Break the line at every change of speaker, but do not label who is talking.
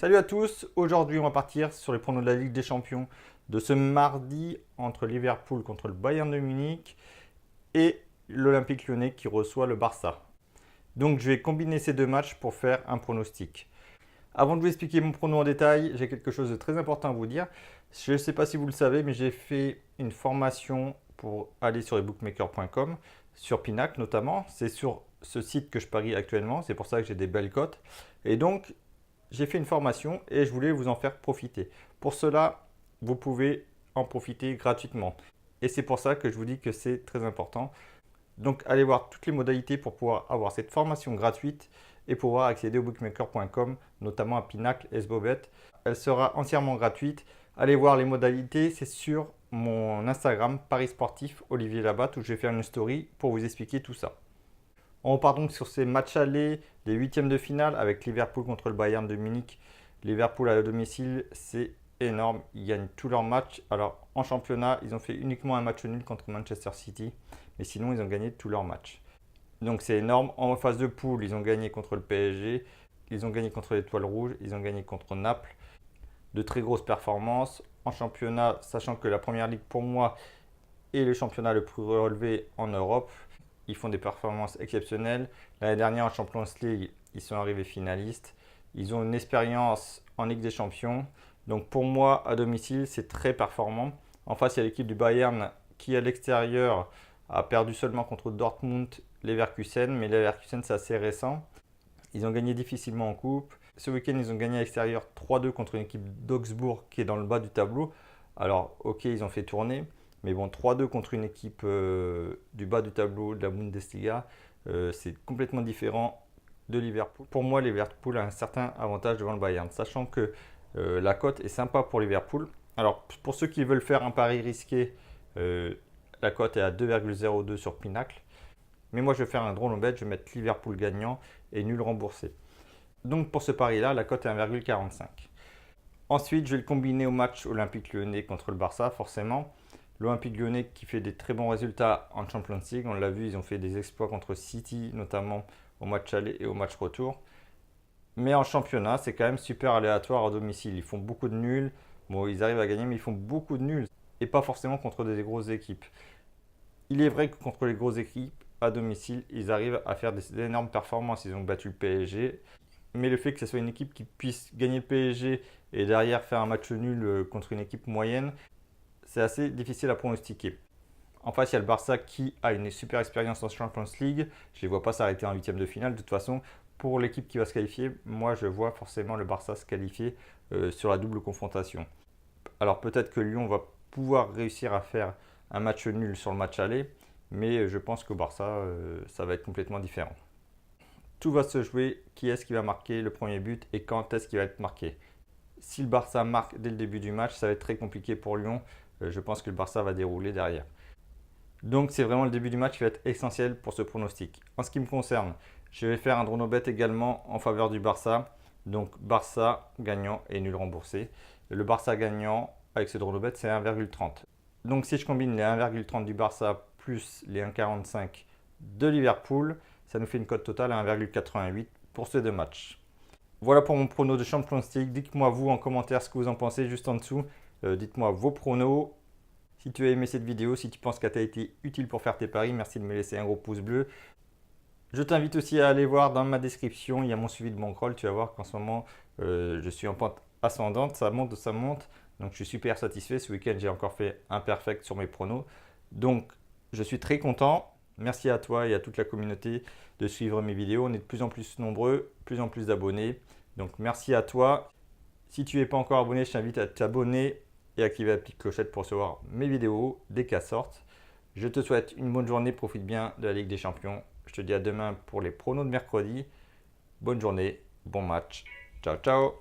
Salut à tous, aujourd'hui on va partir sur les pronos de la Ligue des Champions de ce mardi entre Liverpool contre le Bayern de Munich et l'Olympique Lyonnais qui reçoit le Barça. Donc je vais combiner ces deux matchs pour faire un pronostic. Avant de vous expliquer mon prono en détail, j'ai quelque chose de très important à vous dire. Je ne sais pas si vous le savez, mais j'ai fait une formation pour aller sur ebookmaker.com, sur Pinacle notamment. C'est sur ce site que je parie actuellement, c'est pour ça que j'ai des belles cotes. Et donc, j'ai fait une formation et je voulais vous en faire profiter. Pour cela, vous pouvez en profiter gratuitement. Et c'est pour ça que je vous dis que c'est très important. Donc, allez voir toutes les modalités pour pouvoir avoir cette formation gratuite et pouvoir accéder au bookmaker.com, notamment à Pinacle et SBobet. Elle sera entièrement gratuite. Allez voir les modalités, c'est sur mon Instagram Paris Sportif Olivier Labatte où je vais faire une story pour vous expliquer tout ça. On repart donc sur ces matchs allés des huitièmes de finale avec Liverpool contre le Bayern de Munich. Liverpool à domicile, c'est énorme. Ils gagnent tous leurs matchs. Alors en championnat, ils ont fait uniquement un match nul contre Manchester City. Mais sinon, ils ont gagné tous leurs matchs. Donc c'est énorme. En phase de poule, ils ont gagné contre le PSG. Ils ont gagné contre l'Étoile Rouge. Ils ont gagné contre Naples. De très grosses performances. En championnat, sachant que la Première Ligue pour moi est le championnat le plus relevé en Europe. Ils font des performances exceptionnelles. L'année dernière en Champions League, ils sont arrivés finalistes. Ils ont une expérience en Ligue des Champions. Donc pour moi, à domicile, c'est très performant. En face, il y a l'équipe du Bayern qui, à l'extérieur, a perdu seulement contre Dortmund, Leverkusen. Mais Leverkusen, c'est assez récent. Ils ont gagné difficilement en coupe. Ce week-end, ils ont gagné à l'extérieur 3-2 contre une équipe d'Augsbourg qui est dans le bas du tableau. Alors, ok, ils ont fait tourner. Mais bon, 3-2 contre une équipe du bas du tableau de la Bundesliga, c'est complètement différent de Liverpool. Pour moi, Liverpool a un certain avantage devant le Bayern, sachant que la cote est sympa pour Liverpool. Alors, pour ceux qui veulent faire un pari risqué, la cote est à 2,02 sur Pinacle. Mais moi, je vais faire un drôle bet, je vais mettre Liverpool gagnant et nul remboursé. Donc, pour ce pari-là, la cote est 1,45. Ensuite, je vais le combiner au match Olympique Lyonnais contre le Barça, forcément. L'Olympique Lyonnais qui fait des très bons résultats en Champions League. On l'a vu, ils ont fait des exploits contre City, notamment au match aller et au match retour. Mais en championnat, c'est quand même super aléatoire à domicile. Ils font beaucoup de nuls. Bon, ils arrivent à gagner, mais ils font beaucoup de nuls. Et pas forcément contre des grosses équipes. Il est vrai que contre les grosses équipes, à domicile, ils arrivent à faire des énormes performances. Ils ont battu le PSG. Mais le fait que ce soit une équipe qui puisse gagner le PSG et derrière faire un match nul contre une équipe moyenne, c'est assez difficile à pronostiquer. En face, il y a le Barça qui a une super expérience en Champions League. Je ne les vois pas s'arrêter en huitième de finale. De toute façon, pour l'équipe qui va se qualifier, moi je vois forcément le Barça se qualifier sur la double confrontation. Alors peut-être que Lyon va pouvoir réussir à faire un match nul sur le match aller, mais je pense qu'au Barça, ça va être complètement différent. Tout va se jouer, qui est-ce qui va marquer le premier but et quand est-ce qu'il va être marqué. Si le Barça marque dès le début du match, ça va être très compliqué pour Lyon. Je pense que le Barça va dérouler derrière. Donc c'est vraiment le début du match qui va être essentiel pour ce pronostic. En ce qui me concerne, je vais faire un dronobet également en faveur du Barça. Donc Barça gagnant et nul remboursé. Le Barça gagnant avec ce dronobet, c'est 1,30. Donc si je combine les 1,30 du Barça plus les 1,45 de Liverpool, ça nous fait une cote totale à 1,88 pour ces deux matchs. Voilà pour mon prono de Champions League. Dites-moi vous en commentaire ce que vous en pensez juste en dessous. Dites-moi vos pronos. Si tu as aimé cette vidéo, si tu penses qu'elle t'a été utile pour faire tes paris, merci de me laisser un gros pouce bleu. Je t'invite aussi à aller voir dans ma description, il y a mon suivi de mon crawl. Tu vas voir qu'en ce moment, je suis en pente ascendante, ça monte, ça monte. Donc je suis super satisfait. Ce week-end, j'ai encore fait un perfect sur mes pronos. Donc je suis très content. Merci à toi et à toute la communauté de suivre mes vidéos. On est de plus en plus nombreux, de plus en plus d'abonnés. Donc merci à toi. Si tu n'es pas encore abonné, je t'invite à t'abonner et activer la petite clochette pour recevoir mes vidéos dès qu'elles sortent. Je te souhaite une bonne journée, profite bien de la Ligue des Champions. Je te dis à demain pour les pronos de mercredi. Bonne journée, bon match. Ciao, ciao.